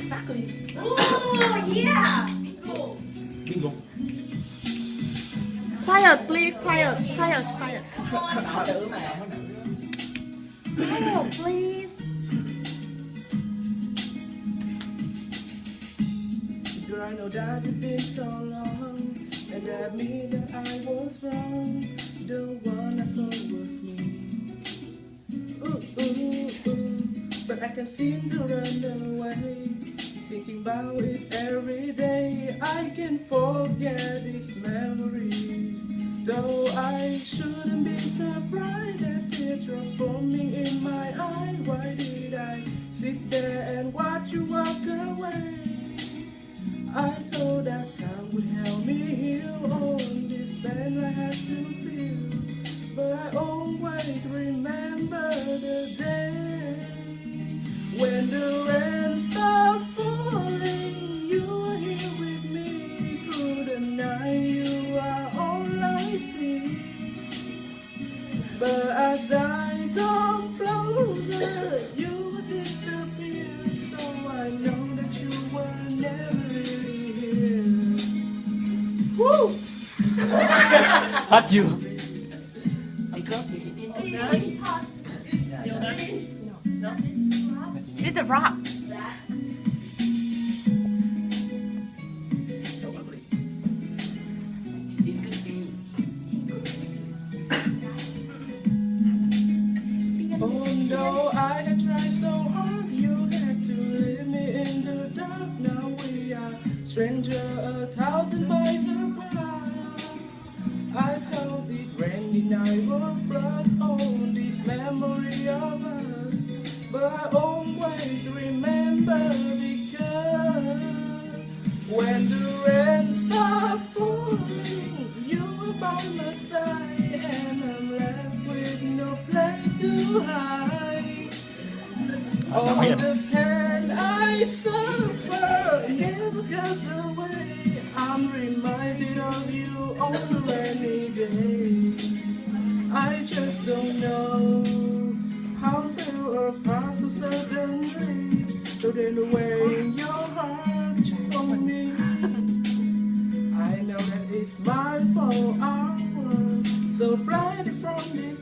Exactly. Oh, yeah. Bingo. Bingo. Quiet, please. Quiet. Quiet. Quiet. Họ nữ mà. Quiet, please. Girl, I know that it's been so long, and that means that I was wrong. The one I thought was me. Ooh, ooh, ooh. But I can't seem to run away. Thinking about it every day. I can't forget these memories. Though I shouldn't be surprised that teardrops forming in my eye. Why did I sit there and watch you walk away? I thought that time would help me heal all this pain I had to feel. But I always remember the day when the rain stopped falling. You are here with me through the night. You are all I see. But as I come closer, you disappear. So I know that you were never really here. Woo! Hết chưa? Chị khớp thì chị tin không Please, đấy. pause. No. It's a rap. So ugly. Tin cực kỳ. Oh no, I had tried so hard. You had to leave me in the dark. Now we are strangers 1,000 miles apart. I told this rainy night will flood on this memory of us. But I always remember because when the rain stopped falling, you were by my side, and I'm left with no place to hide. All the pain I suffer never goes away. I'm reminded of you on the rainy days. I just don't know how fell apart so suddenly. So then away your heart from me. I know that it's my fault. I was so blinded from this